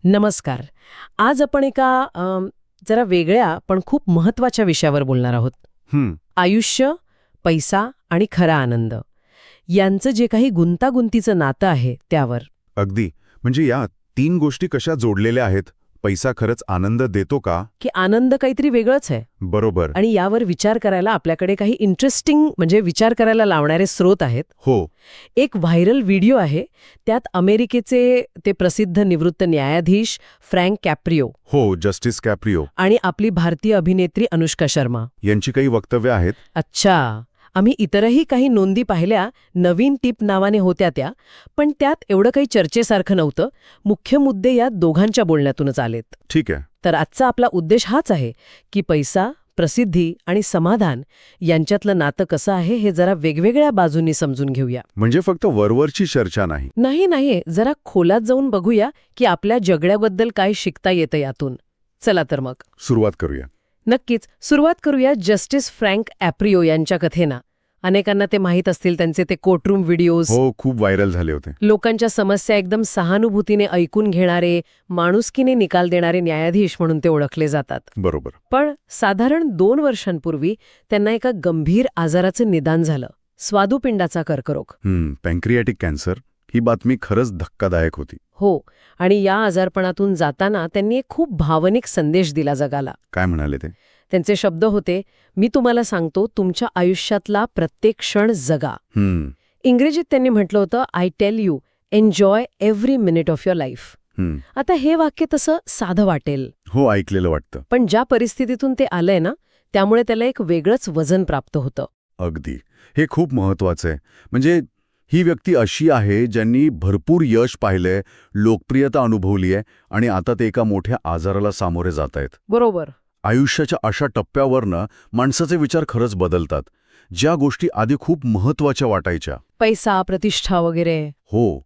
नमस्कार. आज आपण एका जरा वेगळ्या पण खूप महत्वाच्या विषयावर बोलणार आहोत. आयुष्य, पैसा आणि खरा आनंद यांचं जे काही गुंतागुंतीचं नातं आहे त्यावर. अगदी. म्हणजे या तीन गोष्टी कशा जोडलेल्या आहेत? पैसा खरंच आनंद देतो का? की आनंद काहीतरी वेगळंच आहे. बरोबर. आणि यावर विचार करायला आपल्याकडे काही इंटरेस्टिंग म्हणजे विचार करायला लावणारे स्रोत आहेत. हो. एक व्हायरल व्हिडिओ आहे, त्यात अमेरिकेचे ते प्रसिद्ध निवृत्त न्यायाधीश फ्रँक कॅप्रिओ हो, जस्टिस कॅप्रिओ आणि आपली भारतीय अभिनेत्री अनुष्का शर्मा यांची काही वक्तव्य आहेत. अच्छा. आम्ही इतरही काही नोंदी पाहिल्या. नवीन टिप नावाने होत्या त्या, पण त्यात एवढं काही चर्चेसारखं नव्हतं. मुख्य मुद्दे या दोघांच्या बोलण्यातूनच आलेत. ठीक आहे. तर आजचा आपला उद्देश हाच आहे की पैसा, प्रसिद्धी आणि समाधान यांच्यातलं नातं कसं आहे हे जरा वेगवेगळ्या बाजूंनी समजून घेऊया. म्हणजे फक्त वरवरची चर्चा नाही. नाही, जरा खोलात जाऊन बघूया की आपल्या जगण्याबद्दल काय शिकता येतं यातून. चला तर मग सुरुवात करूया. नक्कीच. सुरुवात करूया जस्टिस फ्रँक ॲप्रिओ यांच्या कथेना. अनेकांना ते माहीत असतील, त्यांचे ते कोर्टरूम व्हिडिओज. हो, खूप व्हायरल झाले होते. लोकांच्या समस्या एकदम सहानुभूतीने ऐकून घेणारे, माणुसकीने निकाल देणारे न्यायाधीश म्हणून ते ओळखले जातात. बरोबर. पण साधारण 2 वर्षांपूर्वी त्यांना एका गंभीर आजाराचं निदान झालं. स्वादुपिंडाचा कर्करोग. पॅन्क्रियाटिक कॅन्सर. ही बातमी खरंच धक्कादायक होती. हो. आणि या आजारपणातून जाताना त्यांनी एक खूप भावनिक संदेश दिला जगाला. काय म्हणाले ते? त्यांचे शब्द होते, मी तुम्हाला सांगतो, तुमच्या आयुष्यातला प्रत्येक क्षण जगा. इंग्रजीत त्यांनी म्हटलं होतं, I tell you, enjoy every minute of your life. आता हे वाक्य तसं साधं वाटेल. हो, ऐकलेलं वाटतं. पण ज्या परिस्थितीतून ते आलंय ना, त्यामुळे त्याला एक वेगळंच वजन प्राप्त होतं. अगदी. हे खूप महत्वाचं आहे. म्हणजे ही व्यक्ती अशी आहे ज्यांनी भरपूर यश पाहिलंय, लोकप्रियता अनुभवली आहे आणि आता ते एका मोठ्या आजाराला सामोरे जात आहेत. बरोबर. आयुष्याच्या अशा टप्प्यावरनं माणसाचे विचार खरंच बदलतात. ज्या गोष्टी आधी खूप महत्वाच्या वाटायच्या, पैसा, प्रतिष्ठा वगैरे, हो,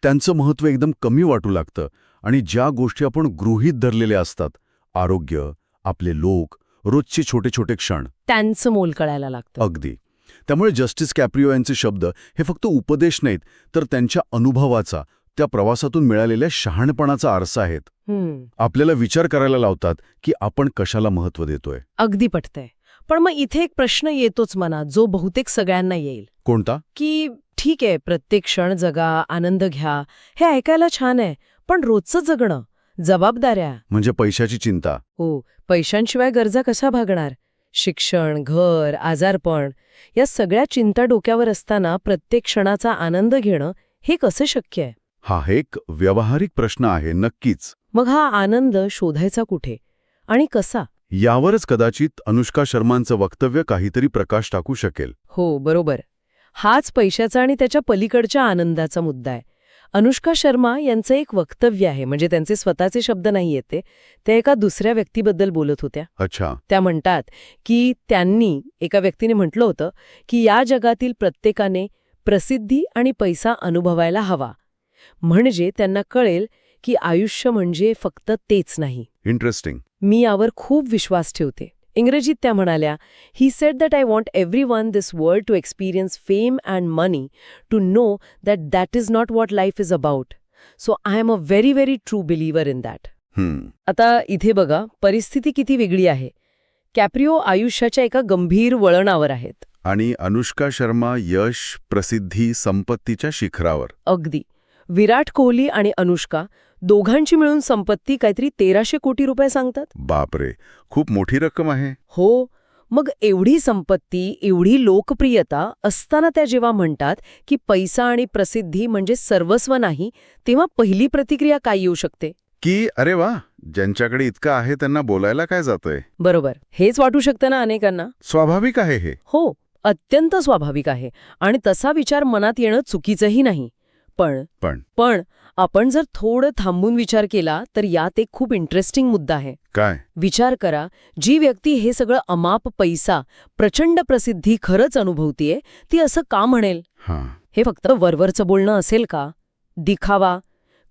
त्यांचं महत्त्व एकदम कमी वाटू लागतं. आणि ज्या गोष्टी आपण गृहीत धरलेल्या असतात, आरोग्य, आपले लोक, रोजचे छोटे छोटे क्षण, त्यांचं मोल कळायला लागतं. अगदी. त्यामुळे जस्टिस कॅप्रिओ यांचे शब्द हे फक्त उपदेश नाहीत, तर त्यांच्या अनुभवाचा, त्या प्रवासातून मिळालेल्या शहाणपणाचा आरसा आहेत. आपल्याला विचार करायला लावतात की आपण कशाला महत्त्व देतोय. अगदी पटतंय. पण मग इथे एक प्रश्न येतोच मनात, जो बहुतेक सगळ्यांना येईल. कोणता? की ठीक आहे, प्रत्येक क्षण जगा, आनंद घ्या, हे ऐकायला छान आहे, पण रोजचं जगणं, जबाबदाऱ्या, म्हणजे पैशाची चिंता. हो, पैशांशिवाय गरजा कशा भागणार? शिक्षण, घर, आजारपण या सगळ्या चिंता डोक्यावर असताना प्रत्येक क्षणाचा आनंद घेणं हे कसं शक्य आहे? हा एक व्यावहारिक प्रश्न आहे. नक्कीच. मग हा आनंद शोधायचा कुठे आणि कसा? यावरच कदाचित अनुष्का शर्मांचं वक्तव्य काहीतरी प्रकाश टाकू शकेल. हो, बरोबर. हाच पैशाचा आणि त्याच्या पलीकडच्या आनंदाचा मुद्दा आहे. अनुष्का शर्मा यांचं एक वक्तव्य आहे, म्हणजे त्यांचे स्वतःचे शब्द नाही येते, त्या एका दुसऱ्या व्यक्तीबद्दल बोलत होत्या. अच्छा. त्या म्हणतात की त्यांनी, एका व्यक्तीने म्हटलं होतं की या जगातील प्रत्येकाने प्रसिद्धी आणि पैसा अनुभवायला हवा, म्हणजे त्यांना कळेल की आयुष्य म्हणजे फक्त तेच नाही. इंटरेस्टिंग. मी यावर खूप विश्वास ठेवते. इंग्रजीत त्या म्हणाल्या, he said that I want everyone this world to experience fame and money, to know that that is not what life is about. So I am a very very true believer in that. आता इथे बघा, परिस्थिती किती वेगळी आहे. कॅप्रिओ आयुष्याच्या एका गंभीर वळणावर आहेत. आणि अनुष्का शर्मा यश, प्रसिद्धी, संपत्तीच्या शिखरावर. अगदी. विराट कोहली आणि अनुष्का दोघांची मिळून संपत्ती काहीतरी 1300 कोटी रुपये सांगतात. बापरे, खूप मोठी रक्कम आहे. हो. मग एवढी संपत्ती, एवढी लोकप्रियता असताना त्या जेव्हा म्हणतात की पैसा आणि प्रसिद्धी म्हणजे सर्वस्व नाही, तेव्हा पहिली प्रतिक्रिया काय येऊ शकते? की अरे वा, ज्यांच्याकडे इतकं आहे त्यांना बोलायला काय जातंय. बरोबर. हेच वाटू शकतं ना अनेकांना. स्वाभाविक आहे हे. हो, अत्यंत स्वाभाविक आहे. आणि तसा विचार मनात येणं चुकीचंही नाही. पण आपण जर थोडं थांबून विचार केला तर यात एक खूप इंटरेस्टिंग मुद्दा आहे. काय? विचार करा, जी व्यक्ती हे सगळं अमाप पैसा, प्रचंड प्रसिद्धी खरंच अनुभवतीये, ती असं का म्हणेल? हे फक्त वरवरचं बोलणं असेल का? दिखावा?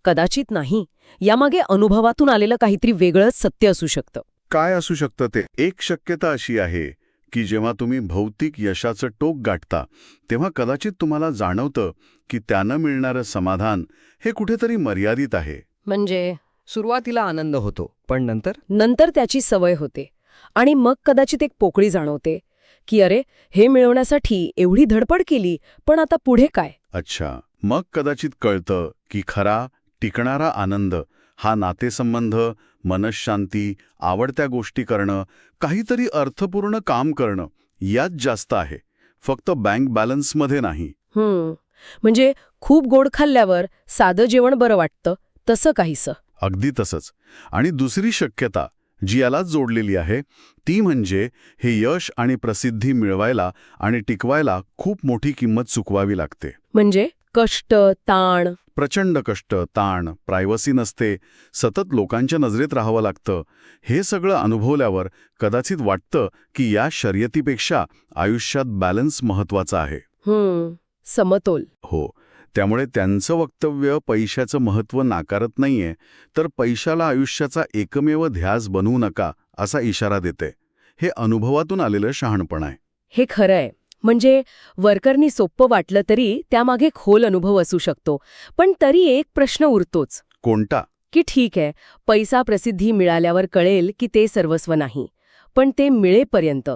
कदाचित नाही. यामागे अनुभवातून आलेलं काहीतरी वेगळंच सत्य असू शकतं. काय असू शकतं ते? एक शक्यता अशी आहे की जेव्हा तुम्ही भौतिक यशाचं टोक गाठता तेव्हा कदाचित तुम्हाला जाणवतं की त्यानं मिळणारं समाधान हे कुठेतरी मर्यादित आहे. म्हणजे सुरुवातीला आनंद होतो, पण नंतर नंतर त्याची सवय होते आणि मग कदाचित एक पोकळी जाणवते की अरे हे मिळवण्यासाठी एवढी धडपड केली, पण आता पुढे काय? अच्छा, मग कदाचित कळतं की खरा टिकणारा आनंद हा नातेसंबंध, मनःशांती, आवडत्या गोष्टी करणं, काहीतरी अर्थपूर्ण काम करणं यात जास्त आहे, फक्त बँक बॅलन्समध्ये नाही. म्हणजे खूप गोड खाल्ल्यावर साधं जेवण बरं वाटतं तसं काहीसं. अगदी तसंच. आणि दुसरी शक्यता जी यालाच जोडलेली आहे ती म्हणजे हे यश आणि प्रसिद्धी मिळवायला आणि टिकवायला खूप मोठी किंमत चुकवावी लागते. म्हणजे कष्ट, ताण. प्रचंड कष्ट, ताण, प्रायव्हसी नसते, सतत लोकांच्या नजरेत राहावं लागतं. हे सगळं अनुभवल्यावर कदाचित वाटतं की या शर्यतीपेक्षा आयुष्यात बॅलन्स महत्वाचा आहे. समतोल. हो, त्यामुळे त्यांचं वक्तव्य पैशाचं महत्त्व नाकारत नाहीये, तर पैशाला आयुष्याचा एकमेव ध्यास बनवू नका असा इशारा देते. हे अनुभवातून आलेलं शहाणपण आहे. हे खरं आहे. म्हणजे वर्करनी सोप्पं वाटलं तरी त्यामागे खोल अनुभव असू शकतो. पण तरी एक प्रश्न उरतोच. कोणता? की ठीक आहे, पैसा प्रसिद्धी मिळाल्यावर कळेल की ते सर्वस्व नाही. पण ते मिळेपर्यंत,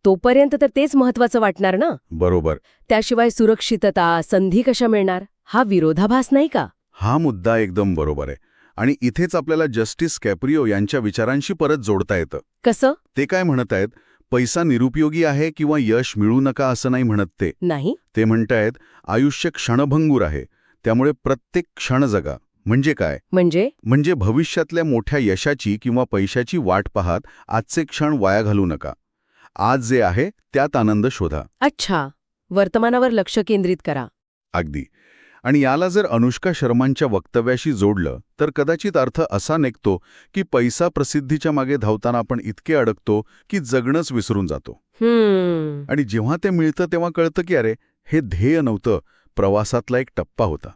तोपर्यंत तर तेच महत्वाचं वाटणार ना? बरोबर. त्याशिवाय सुरक्षितता, संधी कशा मिळणार? हा विरोधाभास नाही का? हा मुद्दा एकदम बरोबर आहे. आणि इथेच आपल्याला जस्टिस कॅप्रिओ यांच्या विचारांशी परत जोडता येतं. कसं? ते काय म्हणत आहेत, पैसा निरुपयोगी आहे किंवा यश मिळू नका असं नाही म्हणत ते. नाही. ते म्हणतायत आयुष्य क्षणभंगूर आहे, त्यामुळे प्रत्येक क्षण जगा. म्हणजे काय? म्हणजे भविष्यातल्या मोठ्या यशाची किंवा पैशाची वाट पाहत आजचे क्षण वाया घालू नका. आज जे आहे त्यात आनंद शोधा. अच्छा, वर्तमानावर लक्ष केंद्रित करा. अगदी. आणि याला जर अनुष्का शर्मांच्या वक्तव्याशी जोडलं तर कदाचित अर्थ असा निघतो की पैसा प्रसिद्धीच्या मागे धावताना आपण इतके अडकतो की जगणंच विसरून जातो. आणि जेव्हा ते मिळतं तेव्हा कळतं की अरे हे ध्येय नव्हतं, प्रवासातला एक टप्पा होता.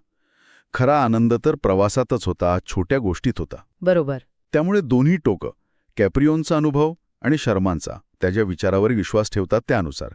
खरा आनंद तर प्रवासातच होता, छोट्या गोष्टीत होता. बरोबर. त्यामुळे दोन्ही टोकं, कॅप्रिओनचा अनुभव आणि शर्मांचा, त्याच्या विचारावर विश्वास ठेवतात त्यानुसार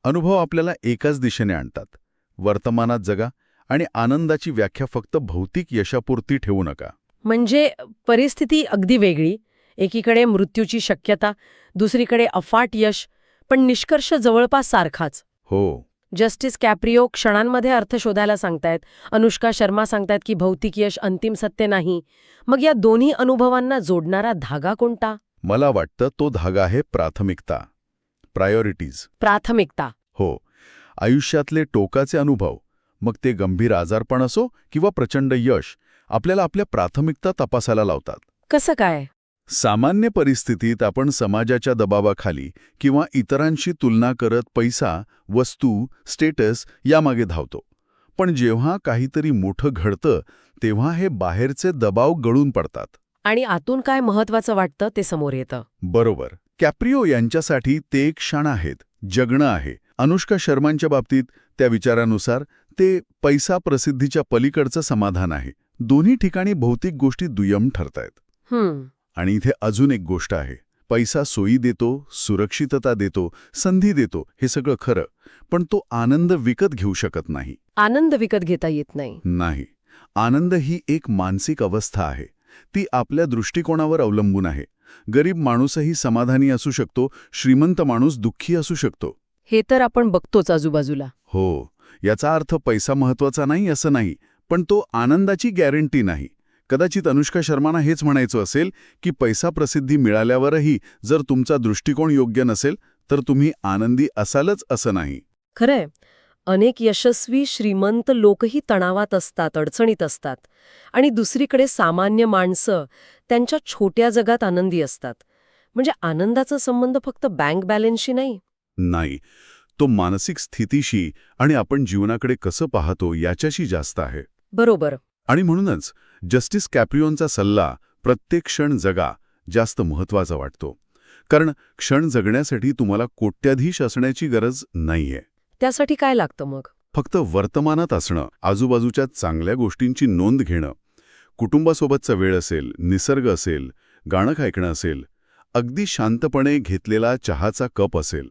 अनुभव आपल्याला एकाच दिशेने आणतात. वर्तमानात जगा आणि आनंदाची व्याख्या फक्त भौतिक यशापुरती ठेवू नका. म्हणजे परिस्थिती अगदी वेगळी. एकीकडे मृत्यूची शक्यता, दुसरीकडे अफाट यश, पण निष्कर्ष जवळपास सारखाच. हो. जस्टिस कॅप्रिओ क्षणांमध्ये अर्थ शोधायला सांगतायत. अनुष्का शर्मा सांगतायत की भौतिक यश अंतिम सत्य नाही. मग या दोन्ही अनुभवांना जोडणारा धागा कोणता? मला वाटतं तो धागा आहे प्राथमिकता, प्रायोरिटीज. प्राथमिकता. हो. आयुष्यातले टोकाचे अनुभव, मग ते गंभीर आजारपण असो किंवा प्रचंड यश, आपल्याला आपल्या प्राथमिकता तपासायला लावतात. कसं काय? सामान्य परिस्थितीत आपण समाजाच्या दबावाखाली किंवा इतरांशी तुलना करत पैसा, वस्तू, स्टेटस यामागे धावतो. पण जेव्हा काहीतरी मोठं घडतं तेव्हा हे बाहेरचे दबाव गळून पडतात. आणि आतून काय महत्वाचं वाटतं ते समोर येतं. बरोबर. कॅप्रिओ यांच्यासाठी ते एक क्षण आहेत, जगणं आहे. अनुष्का शर्मांच्या बाबतीत त्या विचारानुसार ते पैसा प्रसिद्धीच्या पलीकडचं समाधान आहे. दोन्ही ठिकाणी भौतिक गोष्टी दुय्यम ठरतायत. आणि इथे अजून एक गोष्ट आहे. पैसा सोयी देतो, सुरक्षितता देतो, संधी देतो, हे सगळं खरं. पण तो आनंद विकत घेऊ शकत नाही. आनंद विकत घेता येत नाही. नाही. आनंद ही एक मानसिक अवस्था आहे. ती आपल्या दृष्टिकोनावर अवलंबून आहे. गरीब माणूसही समाधानी असू शकतो, श्रीमंत माणूस दुःखी असू शकतो. हे तर आपण बघतोच आजूबाजूला. हो. याचा अर्थ पैसा महत्वाचा नाही असं नाही, पण तो आनंदाची गॅरंटी नाही. कदाचित अनुष्का शर्मांना हेच म्हणायचं असेल की पैसा प्रसिद्धी मिळाल्यावरही जर तुमचा दृष्टिकोन योग्य नसेल तर तुम्ही आनंदी असालच असं नाही. खरंय. अनेक यशस्वी श्रीमंत लोकही तणावात असतात, अडचणीत असतात. आणि दुसरीकडे सामान्य माणसं त्यांच्या छोट्या जगात आनंदी असतात. म्हणजे आनंदाचा संबंध फक्त बँक बॅलन्सशी नाही. नाही. तो मानसिक स्थितीशी आणि आपण जीवनाकडे कसं पाहतो याच्याशी जास्त आहे. बरोबर. आणि म्हणूनच जस्टिस कॅप्रिओनचा सल्ला प्रत्येक क्षण जगा जास्त महत्वाचा वाटतो. कारण क्षण जगण्यासाठी तुम्हाला कोट्याधीश असण्याची गरज नाहीये. त्यासाठी काय लागतं मग? फक्त वर्तमानात असणं, आजूबाजूच्या चांगल्या गोष्टींची नोंद घेणं, कुटुंबासोबतचा वेळ असेल, निसर्ग असेल, गाणं ऐकणं असेल, अगदी शांतपणे घेतलेला चहाचा कप असेल.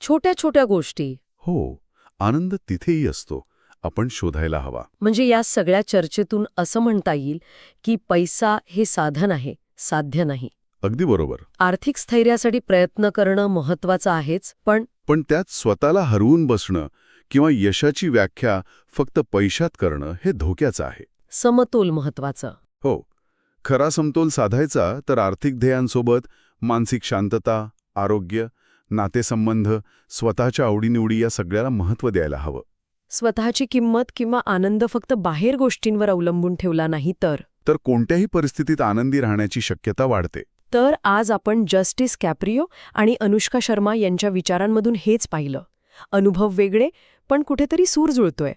छोट्या छोट्या गोष्टी. हो, आनंद तिथेही असतो. आपण शोधायला हवा. म्हणजे या सगळ्या चर्चेतून असं म्हणता येईल की पैसा हे साधन आहे, साध्य नाही. अगदी बरोबर. आर्थिक स्थैर्यासाठी प्रयत्न करणं महत्वाचं आहेच, पण त्यात स्वतःला हरवून बसणं किंवा यशाची व्याख्या फक्त पैशात करणं हे धोक्याचं आहे. समतोल महत्वाचं. हो, खरा समतोल साधायचा तर आर्थिक ध्येयांसोबत मानसिक शांतता, आरोग्य, नातेसंबंध, स्वतःच्या आवडीनिवडी या सगळ्याला महत्त्व द्यायला हवं. स्वतःची किंमत किंवा आनंद फक्त बाहेर गोष्टींवर अवलंबून ठेवला नाही तर कोणत्याही परिस्थितीत आनंदी राहण्याची शक्यता वाढते. तर आज आपण जस्टिस कॅप्रियो आणि अनुष्का शर्मा यांच्या विचारांमधून हेच पाहिलं. अनुभव वेगळे, पण कुठेतरी सूर जुळतोय.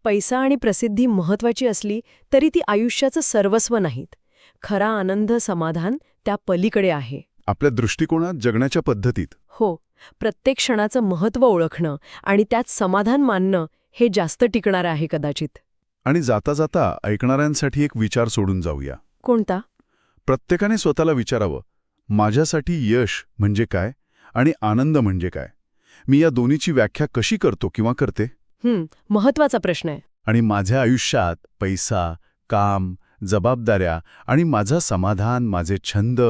पैसा आणि प्रसिद्धी महत्वाची असली तरी ती आयुष्याचं सर्वस्व नाहीत. खरा आनंद, समाधान त्या पलीकडे आहे. आपल्या दृष्टिकोनात, जगण्याच्या पद्धतीत. हो, प्रत्येक क्षणाचं महत्त्व ओळखणं आणि त्यात समाधान मानणं हे जास्त टिकणारं आहे कदाचित. आणि जाता जाता ऐकणाऱ्यांसाठी एक विचार सोडून जाऊया. कोणता? प्रत्येकाने स्वतःला विचारावं, माझ्यासाठी यश म्हणजे काय आणि आनंद म्हणजे काय? मी या दोन्हीची व्याख्या कशी करतो किंवा करते? महत्वाचा प्रश्न आहे. आणि माझ्या आयुष्यात पैसा, काम, जबाबदाऱ्या आणि माझं समाधान, माझे छंद,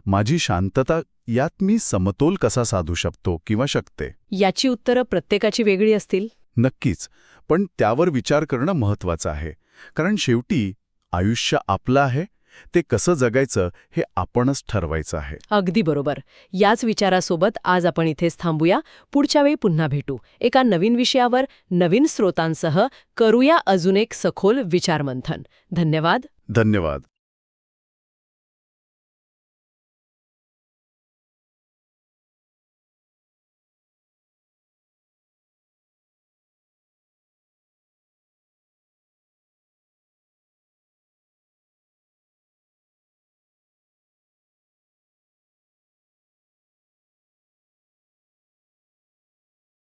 माझी शांतता यात मी समतोल कसा साधू शकतो किंवा शकते? याची उत्तरं प्रत्येकाची वेगळी असतील. नक्कीच, पण त्यावर विचार करणं महत्त्वाचं आहे. कारण शेवटी आयुष्य आपलं आहे, ते कसं जगायचं हे आपणच ठरवायचं आहे. अगदी बरोबर. याच विचारासोबत आज आपण इथेच थांबूया. पुढच्या वेळी पुन्हा भेटू. एका नवीन विषयावर, नवीन स्रोतांसह करूया अजून एक सखोल विचारमंथन. धन्यवाद. धन्यवाद.